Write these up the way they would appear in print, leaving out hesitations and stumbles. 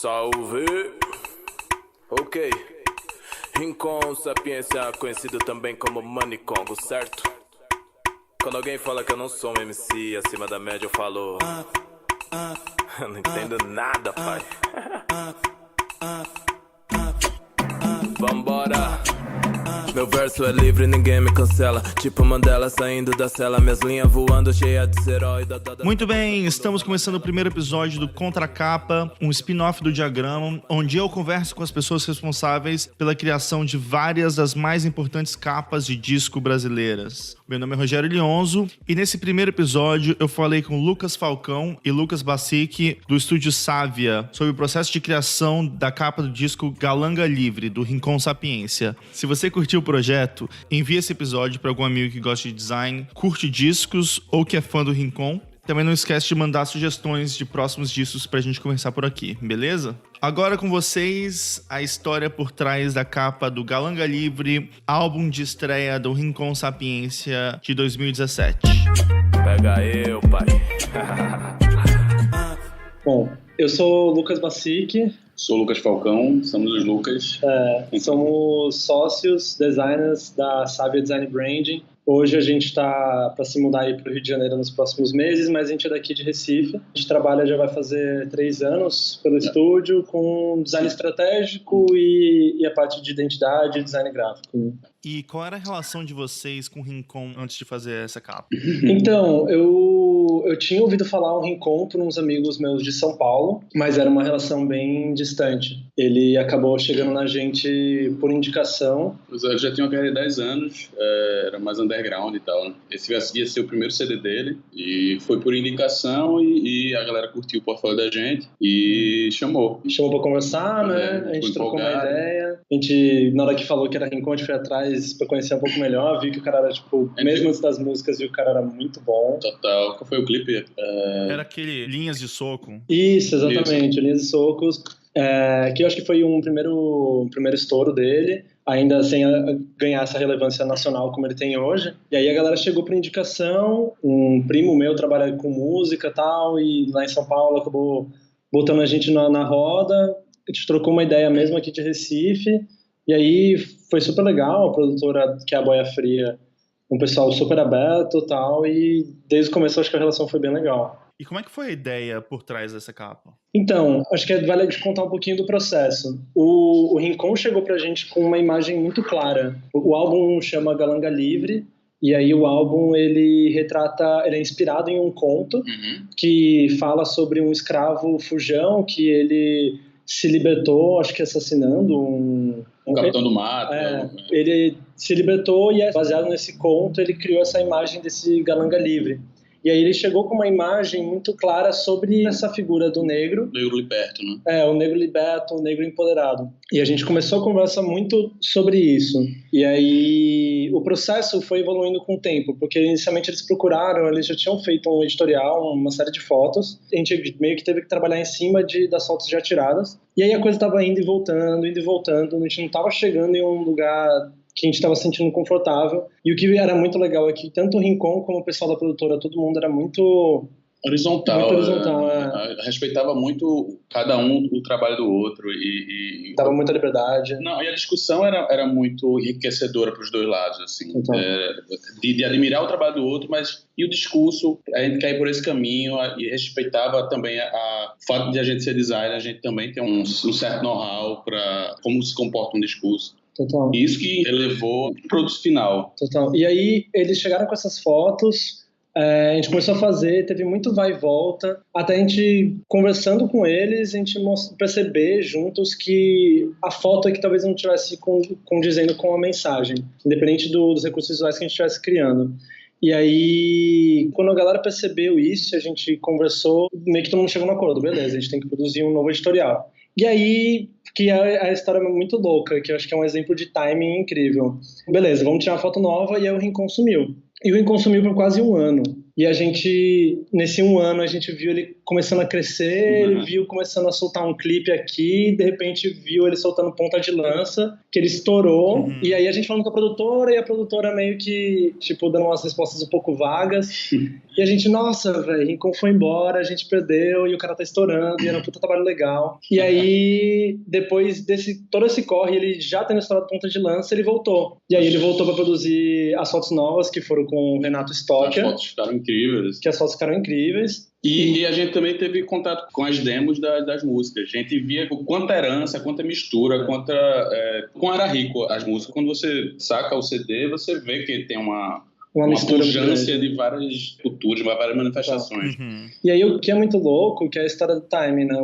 Salve! Ok. Rincon Sapiência, conhecido também como Manicongo, certo? Quando alguém fala que eu não sou um MC acima da média, eu falo... Eu não entendo nada, pai. Vambora! Meu verso é livre, ninguém me cancela. Tipo Mandela saindo da cela, minhas linhas voando, cheia de herói. Muito bem, estamos começando o primeiro episódio do Contracapa, um spin-off do Diagrama, onde eu converso com as pessoas responsáveis pela criação de várias das mais importantes capas de disco brasileiras. Meu nome é Rogério Lionzo e nesse primeiro episódio eu falei com Lucas Falcão e Lucas Bacic do estúdio Sávia sobre o processo de criação da capa do disco Galanga Livre, do Rincon Sapiência. Se você curtiu o projeto, envie esse episódio para algum amigo que gosta de design, curte discos ou que é fã do Rincon. Também não esquece de mandar sugestões de próximos discos pra gente conversar por aqui, beleza? Agora com vocês, a história por trás da capa do Galanga Livre, álbum de estreia do Rincon Sapiência de 2017. Pega eu, pai. Bom, eu sou o Lucas Bacic. Sou o Lucas Falcão, somos os Lucas. Somos sócios, designers da Sávia Design Branding. Hoje a gente está para se mudar para o Rio de Janeiro nos próximos meses, mas a gente é daqui de Recife. A gente trabalha, já vai fazer 3 anos pelo estúdio com design estratégico e a parte de identidade e design gráfico. E qual era a relação de vocês com o Rincon antes de fazer essa capa? Então, eu tinha ouvido falar um Rincon por uns amigos meus de São Paulo, mas era uma relação bem distante. Ele acabou chegando na gente por indicação. Eu já tinha uma carreira de 10 anos, era mais underground e tal, né? Esse ia ser o primeiro CD dele e foi por indicação e a galera curtiu o portfólio da gente e chamou. Chamou pra conversar, né? A gente trocou uma ideia. A gente, na hora que falou que era Rincon, a gente foi atrás pra conhecer um pouco melhor, vi que o cara era, tipo, mesmo antes das músicas, viu que o cara era muito bom. Total. Qual foi o clipe? Era aquele Linhas de Soco. Isso, exatamente. Linhas de Socos. Que eu acho que foi um primeiro estouro dele, ainda sem ganhar essa relevância nacional como ele tem hoje. E aí a galera chegou por indicação, um primo meu trabalha com música e tal, e lá em São Paulo acabou botando a gente na roda. A gente trocou uma ideia mesmo aqui de Recife. E aí foi super legal, a produtora, que é a Boia Fria, um pessoal super aberto e tal, e desde o começo acho que a relação foi bem legal. E como é que foi a ideia por trás dessa capa? Então, acho que vale de contar um pouquinho do processo. O Rincon chegou pra gente com uma imagem muito clara. O álbum chama Galanga Livre, e aí o álbum ele é inspirado em um conto que fala sobre um escravo fujão que ele se libertou, acho que assassinando um Capitão do Mato. Ele se libertou e baseado nesse conto ele criou essa imagem desse Galanga Livre. E aí ele chegou com uma imagem muito clara sobre essa figura do negro. Negro liberto, né? O negro liberto, o negro empoderado. E a gente começou a conversar muito sobre isso. E aí o processo foi evoluindo com o tempo, porque inicialmente eles já tinham feito um editorial, uma série de fotos. A gente meio que teve que trabalhar em cima das fotos já tiradas. E aí a coisa estava indo e voltando, a gente não estava chegando em um lugar que a gente estava sentindo confortável. E o que era muito legal é que tanto o Rincon como o pessoal da produtora, todo mundo era muito horizontal. Respeitava muito cada um o trabalho do outro e dava muita liberdade. Não, e a discussão era muito enriquecedora para os dois lados, assim, de admirar o trabalho do outro, mas e o discurso, a gente quer ir por esse caminho e respeitava também o fato de a gente ser designer, a gente também tem um certo know-how para como se comporta um discurso. Total. Isso que elevou o produto final. Total. E aí eles chegaram com essas fotos, a gente começou a fazer, teve muito vai e volta, até a gente conversando com eles, a gente perceber juntos que a foto é que talvez não estivesse condizendo com a mensagem, independente dos recursos visuais que a gente estivesse criando. E aí, quando a galera percebeu isso, a gente conversou, meio que todo mundo chegou no acordo, beleza, a gente tem que produzir um novo editorial. E aí, que a história é muito louca, que eu acho que é um exemplo de timing incrível. Beleza, vamos tirar uma foto nova, e aí o Rincon sumiu. E o Rincon sumiu por quase 1 ano. E a gente, nesse 1 ano, a gente viu ele começando a crescer, ele viu começando a soltar um clipe aqui, de repente viu ele soltando Ponta de Lança, que ele estourou, e aí a gente falando com a produtora, e a produtora meio que, tipo, dando umas respostas um pouco vagas, e a gente, nossa, velho, Rincon foi embora, a gente perdeu, e o cara tá estourando, e era um puta trabalho legal. E aí, depois todo esse corre, ele já tendo estourado Ponta de Lança, ele voltou. E aí ele voltou pra produzir as fotos novas, que foram com o Renato Stocker. As fotos ficaram incríveis. Que as fotos ficaram incríveis. E a gente também teve contato com as demos das músicas. A gente via quanta herança, quanta mistura, como era rico as músicas. Quando você saca o CD, você vê que tem uma pujança de várias culturas, várias manifestações. E aí o que é muito louco, que é a história do time, né?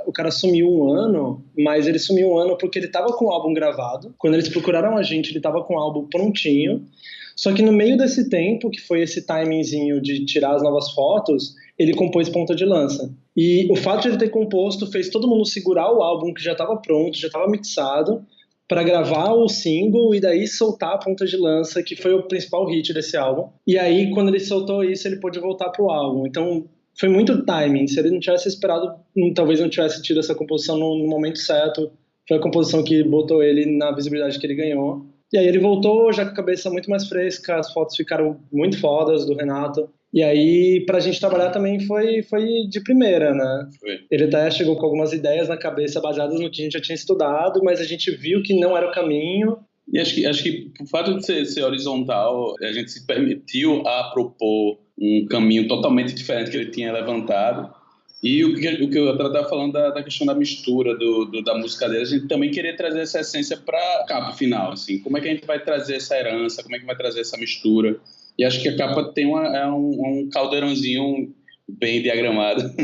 O cara sumiu um ano, mas ele sumiu um ano porque ele tava com o álbum gravado. Quando eles procuraram a gente, ele tava com o álbum prontinho. Só que no meio desse tempo, que foi esse timingzinho de tirar as novas fotos, ele compôs Ponta de Lança. E o fato de ele ter composto fez todo mundo segurar o álbum que já estava pronto, já estava mixado, para gravar o single e daí soltar a Ponta de Lança, que foi o principal hit desse álbum. E aí, quando ele soltou isso, ele pôde voltar pro álbum. Então, foi muito timing. Se ele não tivesse esperado, talvez não tivesse tido essa composição no momento certo. Foi a composição que botou ele na visibilidade que ele ganhou. E aí ele voltou já com a cabeça muito mais fresca, as fotos ficaram muito fodas do Renato. E aí, pra gente trabalhar também foi de primeira, né? Foi. Ele até chegou com algumas ideias na cabeça baseadas no que a gente já tinha estudado, mas a gente viu que não era o caminho. E acho que por fato de ser horizontal, a gente se permitiu a propor um caminho totalmente diferente que ele tinha levantado. E o que eu estava falando da questão da mistura da música dele, a gente também queria trazer essa essência para a capa final, assim. Como é que a gente vai trazer essa herança, como é que vai trazer essa mistura? E acho que a capa tem um caldeirãozinho bem diagramado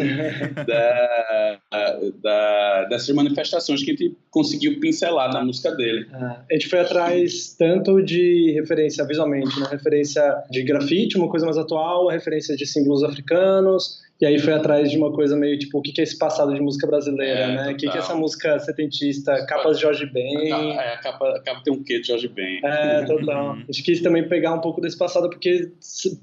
dessas manifestações que a gente conseguiu pincelar na música dele. A gente foi atrás tanto de referência visualmente, né? Referência de grafite, uma coisa mais atual, a referência de símbolos africanos, e aí foi atrás de uma coisa meio tipo, o que é esse passado de música brasileira, né? O que é essa música setentista, capas de Jorge Ben. A capa tem um quê de Jorge Ben. Total. A gente quis também pegar um pouco desse passado, porque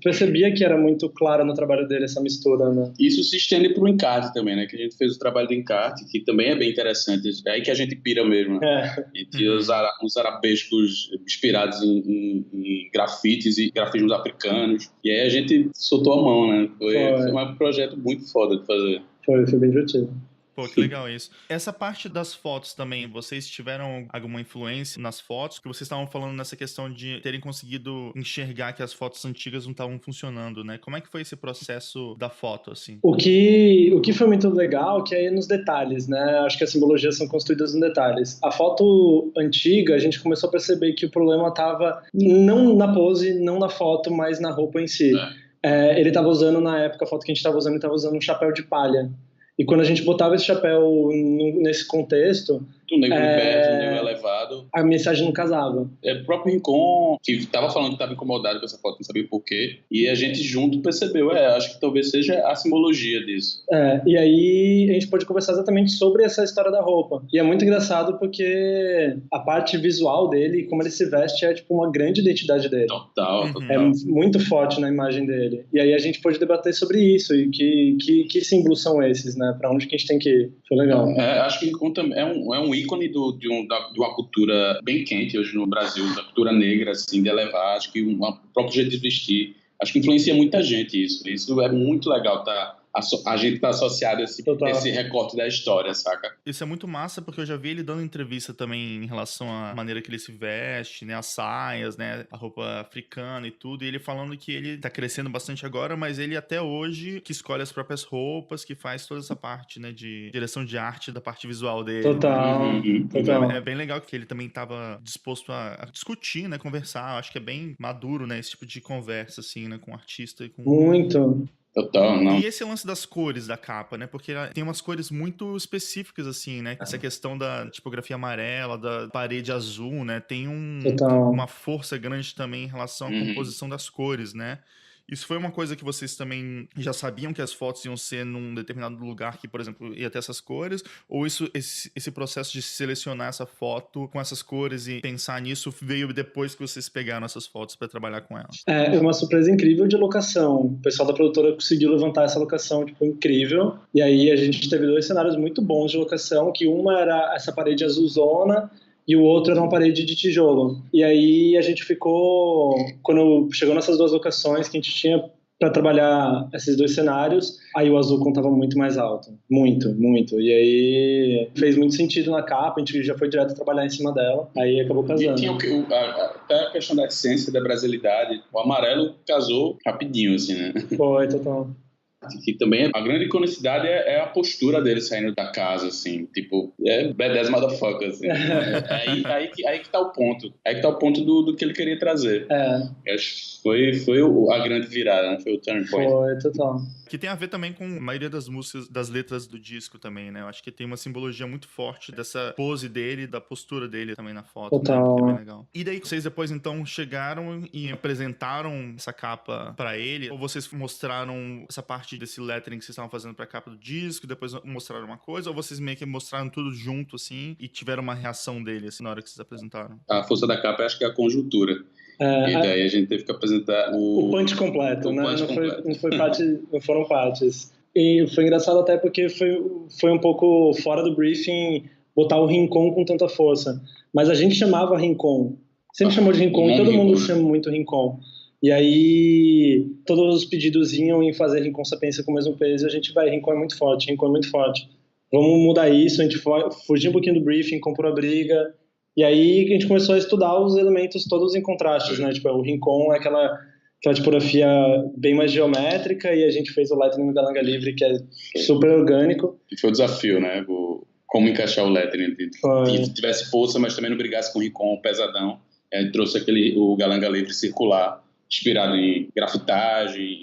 percebia que era muito clara no trabalho dele essa mistura, né? Isso se estende para o encarte também, né? Que a gente fez o trabalho do encarte, que também é bem interessante. É aí que a gente pira mesmo, né? E os arabescos inspirados em grafites e grafismos africanos. E aí a gente soltou a mão, né? Foi um projeto muito foda de fazer. Foi bem divertido. Pô, que legal isso. Essa parte das fotos também, vocês tiveram alguma influência nas fotos? Que vocês estavam falando nessa questão de terem conseguido enxergar que as fotos antigas não estavam funcionando, né? Como é que foi esse processo da foto, assim? O que foi muito legal, que é nos detalhes, né? Acho que as simbologias são construídas nos detalhes. A foto antiga, a gente começou a perceber que o problema estava não na pose, não na foto, mas na roupa em si. Ele estava usando, na época, a foto que a gente estava usando, ele estava usando um chapéu de palha. E quando a gente botava esse chapéu nesse contexto... Do negro liberto, do negro elevado. A mensagem não casava. O próprio Rincon, que estava falando que estava incomodado com essa foto, não sabia por quê. E a gente junto percebeu, acho que talvez seja a simbologia disso. E aí a gente pôde conversar exatamente sobre essa história da roupa. E é muito engraçado porque a parte visual dele, como ele se veste, é tipo uma grande identidade dele. Total. É muito forte na imagem dele. E aí a gente pôde debater sobre isso e que símbolos são esses, né? Pra onde que a gente tem que ir. Foi legal. Acho que o Rincon é um ícone de uma cultura bem quente hoje no Brasil, da cultura negra, assim, de elevar. Acho que o próprio jeito de vestir, acho que influencia muita gente isso. Isso é muito legal, a gente tá associado a esse recorte da história, saca? Isso é muito massa, porque eu já vi ele dando entrevista também em relação à maneira que ele se veste, né? As saias, né? A roupa africana e tudo. E ele falando que ele tá crescendo bastante agora, mas ele até hoje que escolhe as próprias roupas, que faz toda essa parte, né? De direção de arte, da parte visual dele. Total. Total. É bem legal que ele também tava disposto a discutir, né? Conversar. Eu acho que é bem maduro, né? Esse tipo de conversa, assim, né? Com o artista e com... Muito. Total, não. E esse lance das cores da capa, né? Porque tem umas cores muito específicas, assim, né? Essa questão da tipografia amarela, da parede azul, né? Tem uma força grande também em relação à composição das cores, né? Isso foi uma coisa que vocês também já sabiam que as fotos iam ser num determinado lugar que, por exemplo, ia ter essas cores? Ou esse processo de selecionar essa foto com essas cores e pensar nisso veio depois que vocês pegaram essas fotos para trabalhar com elas? É uma surpresa incrível de locação. O pessoal da produtora conseguiu levantar essa locação, tipo, incrível. E aí a gente teve 2 cenários muito bons de locação, que uma era essa parede azulzona e o outro era uma parede de tijolo. E aí a gente ficou, quando chegou nessas 2 locações que a gente tinha para trabalhar esses 2 cenários, aí o azul contava muito mais alto. Muito, muito. E aí fez muito sentido na capa, a gente já foi direto trabalhar em cima dela, aí acabou casando. E tinha até a questão da essência, da brasilidade. O amarelo casou rapidinho, assim, né? Foi, total. Que também a grande iconicidade é a postura dele saindo da casa, assim, tipo, badass motherfucker, assim. Aí que tá o ponto. Aí que tá o ponto do que ele queria trazer. Acho que foi a grande virada, né? Foi o turning point. Foi, total. Que tem a ver também com a maioria das músicas, das letras do disco também, né? Eu acho que tem uma simbologia muito forte dessa pose dele, da postura dele também na foto. Total. Né? Que é bem legal. E daí vocês depois então chegaram e apresentaram essa capa pra ele? Ou vocês mostraram essa parte desse lettering que vocês estavam fazendo pra capa do disco, depois mostraram uma coisa? Ou vocês meio que mostraram tudo junto, assim, e tiveram uma reação dele, assim, na hora que vocês apresentaram? A força da capa, acho que é a conjuntura. E daí a gente teve que apresentar o punch completo, né? Punch completo. Não foram partes. E foi engraçado até porque foi um pouco fora do briefing botar o Rincon com tanta força. Mas a gente chamava Rincon. Sempre chamou de Rincon e todo mundo chama muito Rincon. E aí todos os pedidos iam em fazer Rincon Sapiência com o mesmo peso. A gente Rincon é muito forte, Rincon é muito forte. Vamos mudar isso. A gente fugiu um pouquinho do briefing, comprou a briga. E aí a gente começou a estudar os elementos todos em contrastes, né? Tipo, o Rincon é aquela tipografia bem mais geométrica e a gente fez o lettering no Galanga Livre, que é super orgânico. E foi o desafio, né? Como encaixar o lettering, que tivesse força, mas também não brigasse com o Rincon pesadão. A gente trouxe o Galanga Livre circular, inspirado em grafitagem.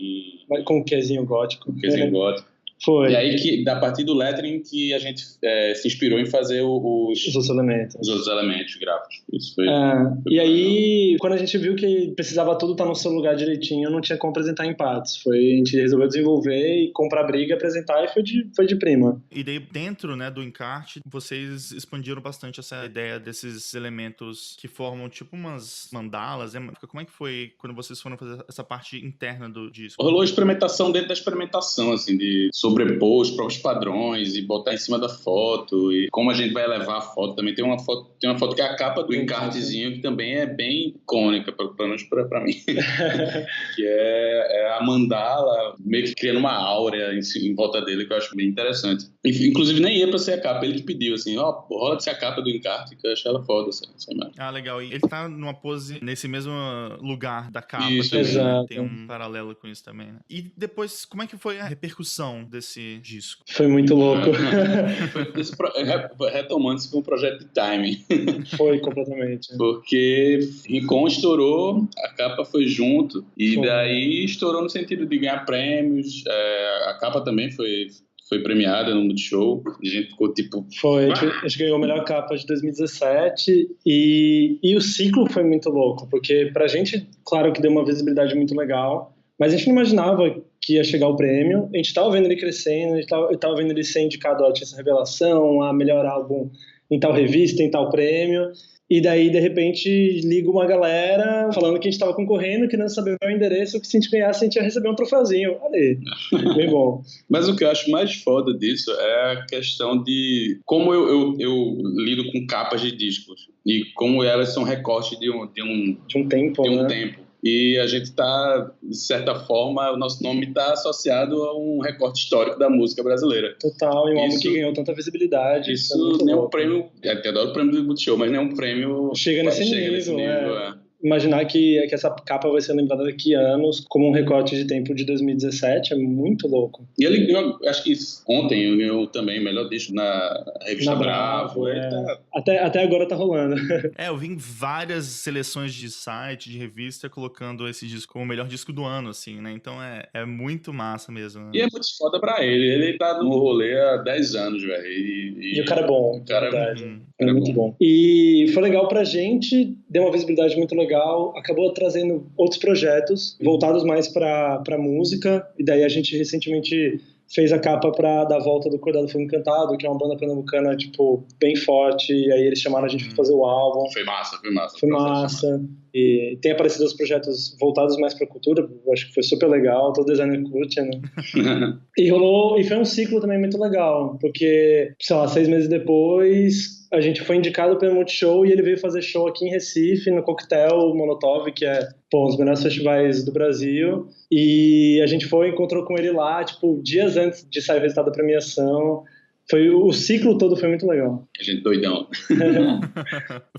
Com um quezinho gótico. Gótico. Foi. E aí, a partir do lettering, que a gente se inspirou em fazer os outros elementos gráficos. Isso foi. E aí, quando a gente viu que precisava tudo estar no seu lugar direitinho, não tinha como apresentar em partes. A gente resolveu desenvolver e comprar briga, apresentar e foi de prima. E daí, dentro, né, do encarte, vocês expandiram bastante essa ideia desses elementos que formam tipo umas mandalas. Como é que foi quando vocês foram fazer essa parte interna do disco? Rolou experimentação dentro da experimentação, assim, de sobrepor os próprios padrões e botar em cima da foto e como a gente vai levar a foto. Também tem uma foto que é a capa do encartezinho, que também é bem icônica, pelo menos pra mim. Que é a mandala meio que criando uma áurea em volta dele, que eu acho bem interessante. Inclusive nem ia pra ser a capa, ele que pediu assim, rola de ser a capa do encarte, que eu achei ela foda essa imagem. Legal. E ele tá numa pose nesse mesmo lugar da capa. Isso, também, exato. Né? Tem um paralelo com isso também, né? E depois, como é que foi a repercussão desse disco? Foi muito louco. Retomando, isso foi um projeto de timing. Foi, completamente. Porque Rincon estourou, a capa foi junto, e daí estourou no sentido de ganhar prêmios, a capa também foi premiada no Multishow, e a gente ficou tipo... A gente ganhou a melhor capa de 2017, e o ciclo foi muito louco, porque pra gente, claro que deu uma visibilidade muito legal, mas a gente não imaginava que ia chegar o prêmio. A gente estava vendo ele crescendo, a gente estava vendo ele ser indicado a Artista Revelação, a melhor álbum em tal revista, em tal prêmio. E daí, de repente, liga uma galera falando que a gente estava concorrendo, querendo saber o endereço, que se a gente ganhasse, a gente ia receber um troféuzinho. Olha aí, bem bom. Mas o que eu acho mais foda disso é a questão de como eu lido com capas de discos e como elas são recortes de um tempo. E a gente está, de certa forma, o nosso nome está associado a um recorte histórico da música brasileira. Total, e um álbum que ganhou tanta visibilidade. Isso nem é um prêmio, eu adoro o prêmio do Multishow, mas nem é um prêmio... Chega nesse nível. Imaginar que essa capa vai ser lembrada daqui a anos como um recorte de tempo de 2017 é muito louco. E ele ganhou, acho que ontem ganhou também o melhor disco na revista Bravo. Até agora tá rolando. Eu vi em várias seleções de site, de revista, colocando esse disco como o melhor disco do ano, assim, né? Então é muito massa mesmo. Né? E é muito foda pra ele. Ele tá no rolê há 10 anos, velho. E o cara é bom. O cara é muito bom. E foi legal pra gente, deu uma visibilidade muito legal legal, acabou trazendo outros projetos voltados mais para música, e daí a gente recentemente fez a capa da volta do Cordel do Fogo Encantado, que é uma banda pernambucana, tipo, bem forte, e aí eles chamaram a gente pra fazer o álbum. Foi massa. Foi massa. E tem aparecido os projetos voltados mais pra cultura, eu acho que foi super legal, todo designer curte, né? E foi um ciclo também muito legal, porque, sei lá, 6 meses depois, a gente foi indicado pelo Multishow e ele veio fazer show aqui em Recife, no Coquetel Molotov, que é, um dos melhores festivais do Brasil. E a gente encontrou com ele lá, tipo, dias antes de sair o resultado da premiação. O ciclo todo foi muito legal. A gente doidão.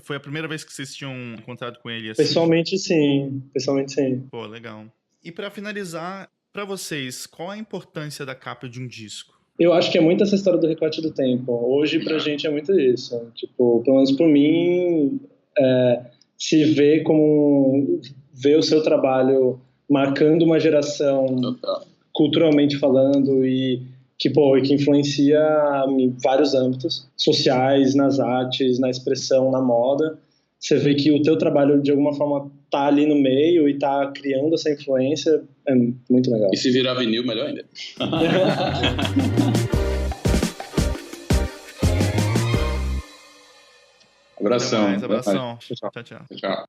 Foi a primeira vez que vocês tinham encontrado com ele assim? Pessoalmente, sim. Pô, legal. E pra finalizar, pra vocês, qual a importância da capa de um disco? Eu acho que é muito essa história do recorte do tempo. Hoje, pra gente, é muito isso. Tipo, pelo menos por mim, se vê como... ver o seu trabalho marcando uma geração, culturalmente falando, e que influencia em vários âmbitos sociais, nas artes, na expressão, na moda. Você vê que o teu trabalho, de alguma forma, tá ali no meio e tá criando essa influência, é muito legal. E se virar vinil, melhor ainda. Abração. Abração. Tchau. Tchau.